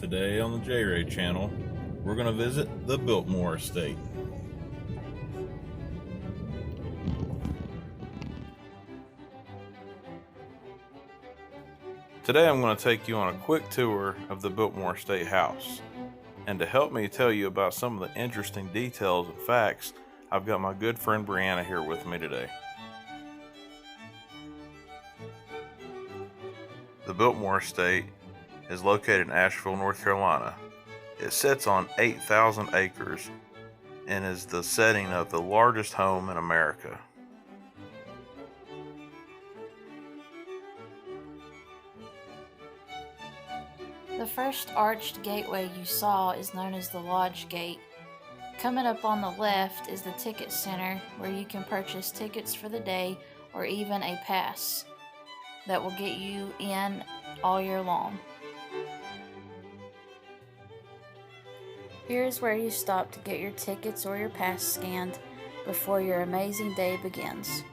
Today on the J-Ray channel, we're going to visit the Biltmore Estate. Today I'm going to take you on a quick tour of the Biltmore Estate House. And to help me tell you about some of the interesting details and facts, I've got my good friend Briana here with me today. The Biltmore Estate is located in Asheville, North Carolina. It sits on 8,000 acres and is the setting of the largest home in America. The first arched gateway you saw is known as the Lodge Gate. Coming up on the left is the Ticket Center, where you can purchase tickets for the day or even a pass that will get you in all year long. Here's where you stop to get your tickets or your pass scanned before your amazing day begins.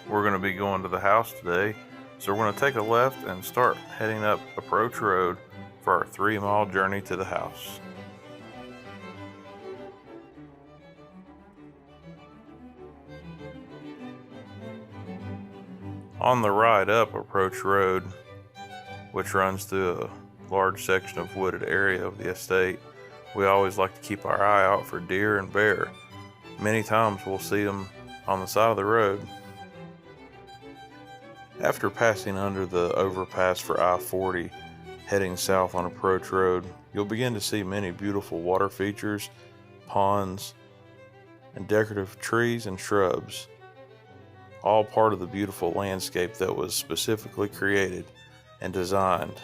We're going to be going to the house today, so we're going to take a left and start heading up Approach Road for our 3-mile journey to the house. On the ride up Approach Road, which runs through a large section of wooded area of the estate, we always like to keep our eye out for deer and bear. Many times we'll see them on the side of the road. After passing under the overpass for I-40, heading south on Approach Road, you'll begin to see many beautiful water features, ponds, and decorative trees and shrubs, all part of the beautiful landscape that was specifically created and designed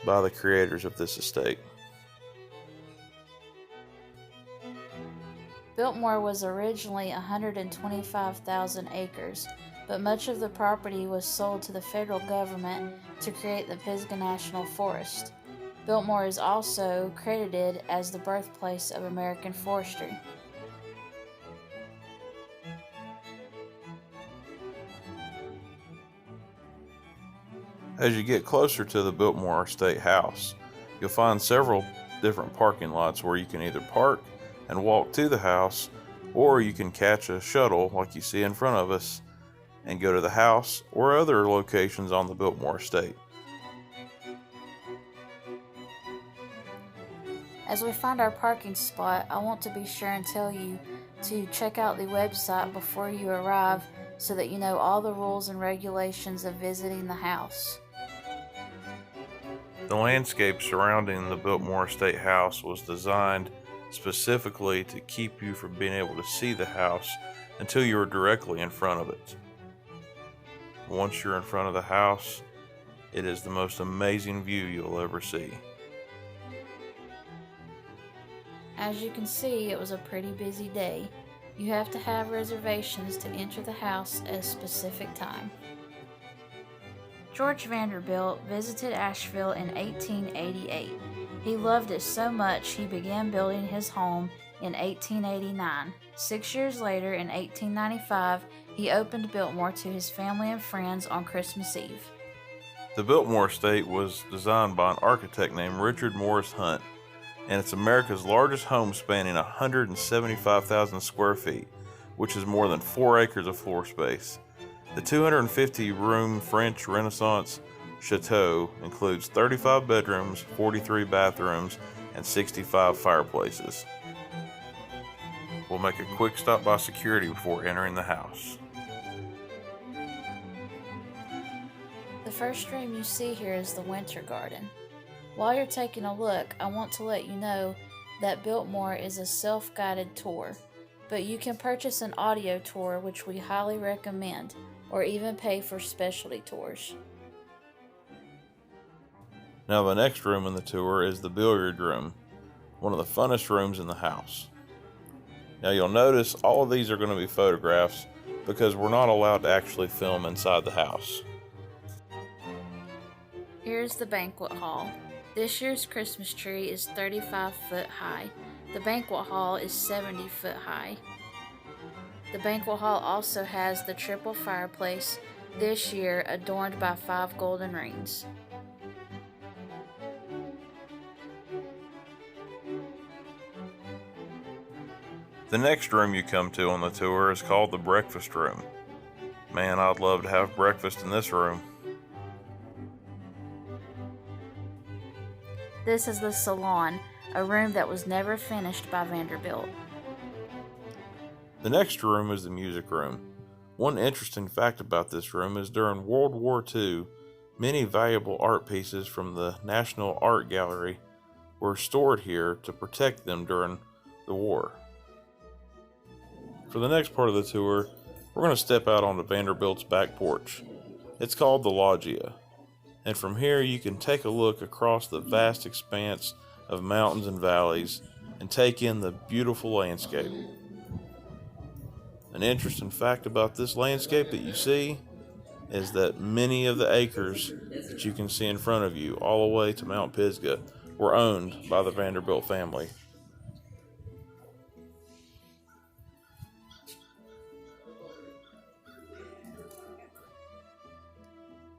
by the creators of this estate. Biltmore was originally 125,000 acres, but much of the property was sold to the federal government to create the Pisgah National Forest. Biltmore is also credited as the birthplace of American forestry. As you get closer to the Biltmore Estate House, you'll find several different parking lots where you can either park and walk to the house, or you can catch a shuttle like you see in front of us and go to the house or other locations on the Biltmore Estate. As we find our parking spot, I want to be sure and tell you to check out the website before you arrive so that you know all the rules and regulations of visiting the house. The landscape surrounding the Biltmore Estate House was designed specifically to keep you from being able to see the house until you were directly in front of it. Once you're in front of the house, it is the most amazing view you'll ever see. As you can see, it was a pretty busy day. You have to have reservations to enter the house at a specific time. George Vanderbilt visited Asheville in 1888. He loved it so much he began building his home in 1889. 6 years later, in 1895, he opened Biltmore to his family and friends on Christmas Eve. The Biltmore Estate was designed by an architect named Richard Morris Hunt, and it's America's largest home, spanning 175,000 square feet, which is more than 4 acres of floor space. The 250-room French Renaissance chateau includes 35 bedrooms, 43 bathrooms, and 65 fireplaces. We'll make a quick stop by security before entering the house. The first room you see here is the winter garden. While you're taking a look, I want to let you know that Biltmore is a self-guided tour, but you can purchase an audio tour, which we highly recommend, or even pay for specialty tours. Now the next room in the tour is the billiard room, one of the funnest rooms in the house. Now you'll notice all of these are going to be photographs because we're not allowed to actually film inside the house. Here's the banquet hall. This year's Christmas tree is 35 foot high. The banquet hall is 70 foot high. The banquet hall also has the triple fireplace this year adorned by 5 golden rings. The next room you come to on the tour is called the breakfast room. Man, I'd love to have breakfast in this room. This is the salon, a room that was never finished by Vanderbilt. The next room is the music room. One interesting fact about this room is during World War II, many valuable art pieces from the National Art Gallery were stored here to protect them during the war. For the next part of the tour, we're going to step out onto Vanderbilt's back porch. It's called the Loggia, and from here you can take a look across the vast expanse of mountains and valleys and take in the beautiful landscape. An interesting fact about this landscape that you see is that many of the acres that you can see in front of you, all the way to Mount Pisgah, were owned by the Vanderbilt family.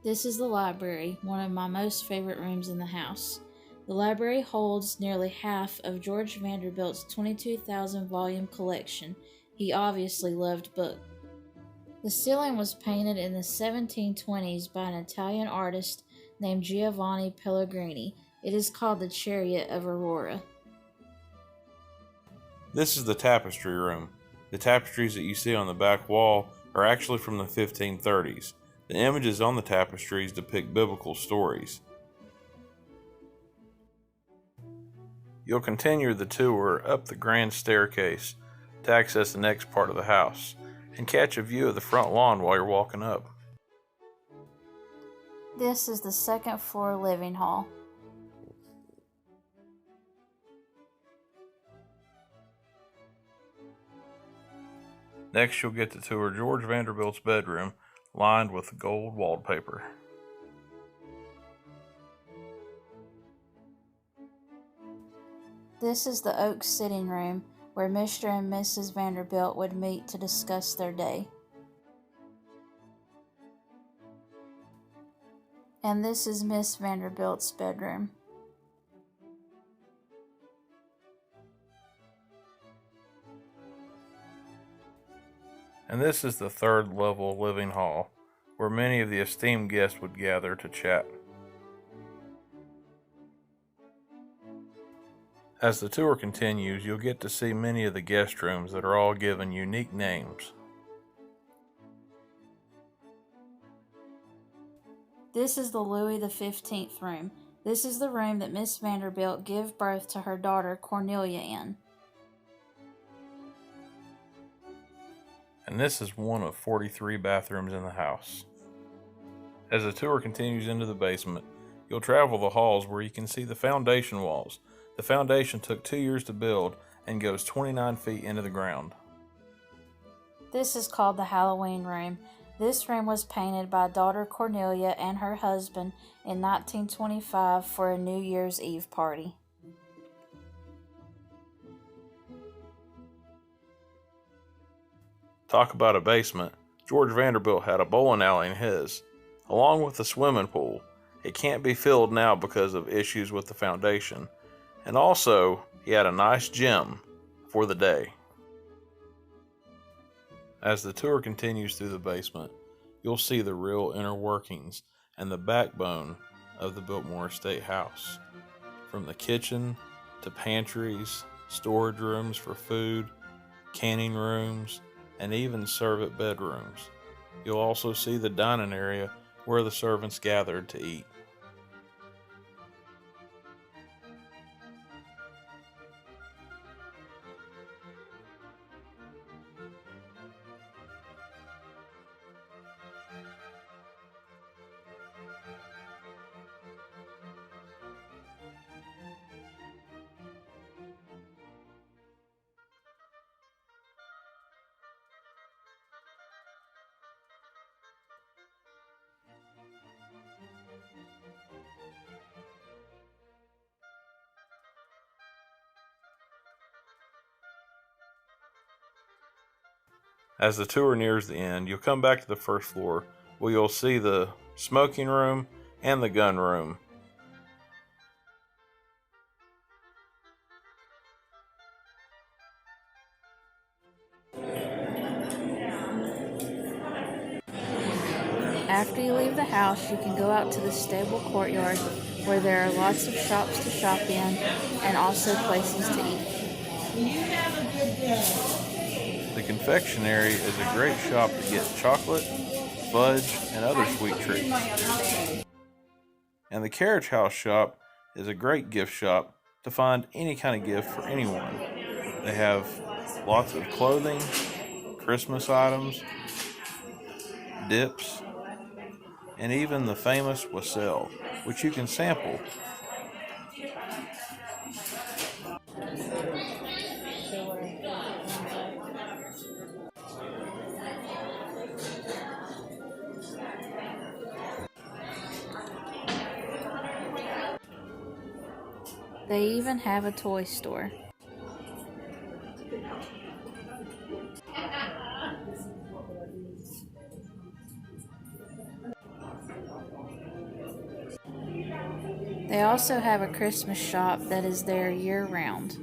This is the library, one of my most favorite rooms in the house. The library holds nearly half of George Vanderbilt's 22,000 volume collection. He obviously loved books. The ceiling was painted in the 1720s by an Italian artist named Giovanni Pellegrini. It is called the Chariot of Aurora. This is the tapestry room. The tapestries that you see on the back wall are actually from the 1530s. The images on the tapestries depict biblical stories. You'll continue the tour up the grand staircase to access the next part of the house and catch a view of the front lawn while you're walking up. This is the second floor living hall. Next, you'll get to tour George Vanderbilt's bedroom, lined with gold wallpaper. This is the oak sitting room where Mr. and Mrs. Vanderbilt would meet to discuss their day. And this is Miss Vanderbilt's bedroom. And this is the third level living hall, where many of the esteemed guests would gather to chat. As the tour continues, you'll get to see many of the guest rooms that are all given unique names. This is the Louis XV room. This is the room that Miss Vanderbilt gave birth to her daughter Cornelia in. And this is one of 43 bathrooms in the house. As the tour continues into the basement, you'll travel the halls where you can see the foundation walls. The foundation took 2 years to build and goes 29 feet into the ground. This is called the Halloween room. This room was painted by daughter Cornelia and her husband in 1925 for a New Year's Eve party. Talk about a basement. George Vanderbilt had a bowling alley in his, along with a swimming pool. It can't be filled now because of issues with the foundation. And also, he had a nice gym for the day. As the tour continues through the basement, you'll see the real inner workings and the backbone of the Biltmore Estate House. From the kitchen to pantries, storage rooms for food, canning rooms, and even servant bedrooms. You'll also see the dining area where the servants gathered to eat. As the tour nears the end, you'll come back to the first floor where you'll see the smoking room and the gun room. After you leave the house, you can go out to the stable courtyard where there are lots of shops to shop in and also places to eat. The confectionery is a great shop to get chocolate, fudge, and other sweet treats. And the carriage house shop is a great gift shop to find any kind of gift for anyone. They have lots of clothing, Christmas items, dips, and even the famous wassail, which you can sample. They even have a toy store. They also have a Christmas shop that is there year-round.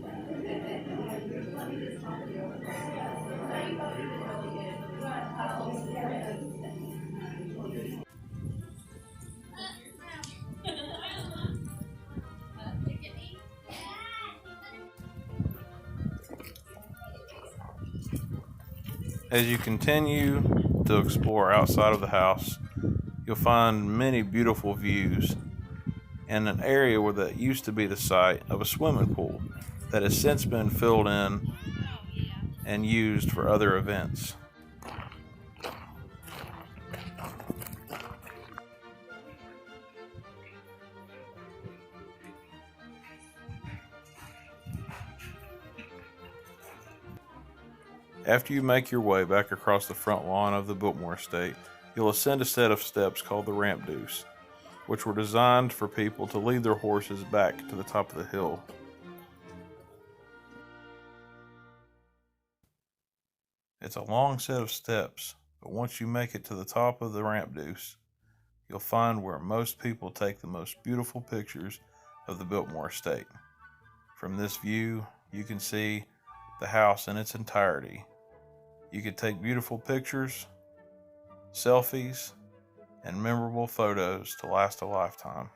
As you continue to explore outside of the house, you'll find many beautiful views and an area where that used to be the site of a swimming pool that has since been filled in and used for other events. After you make your way back across the front lawn of the Biltmore Estate, you'll ascend a set of steps called the ramp deuce, which were designed for people to lead their horses back to the top of the hill. It's a long set of steps, but once you make it to the top of the ramp deuce, you'll find where most people take the most beautiful pictures of the Biltmore Estate. From this view, you can see the house in its entirety. You can take beautiful pictures, selfies, and memorable photos to last a lifetime.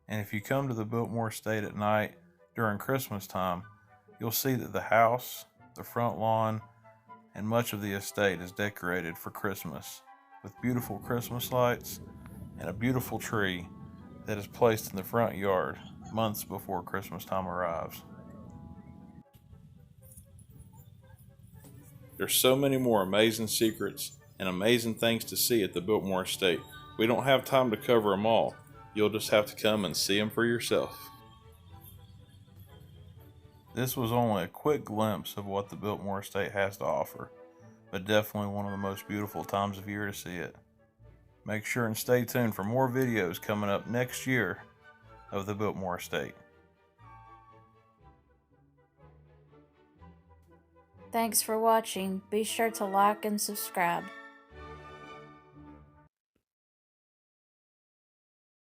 And if you come to the Biltmore Estate at night during Christmas time, you'll see that the house, the front lawn, and much of the estate is decorated for Christmas with beautiful Christmas lights and a beautiful tree that is placed in the front yard months before Christmas time arrives. There's so many more amazing secrets and amazing things to see at the Biltmore Estate. We don't have time to cover them all. You'll just have to come and see them for yourself. This was only a quick glimpse of what the Biltmore Estate has to offer, but definitely one of the most beautiful times of year to see it. Make sure and stay tuned for more videos coming up next year of the Biltmore Estate. Thanks for watching. Be sure to like and subscribe.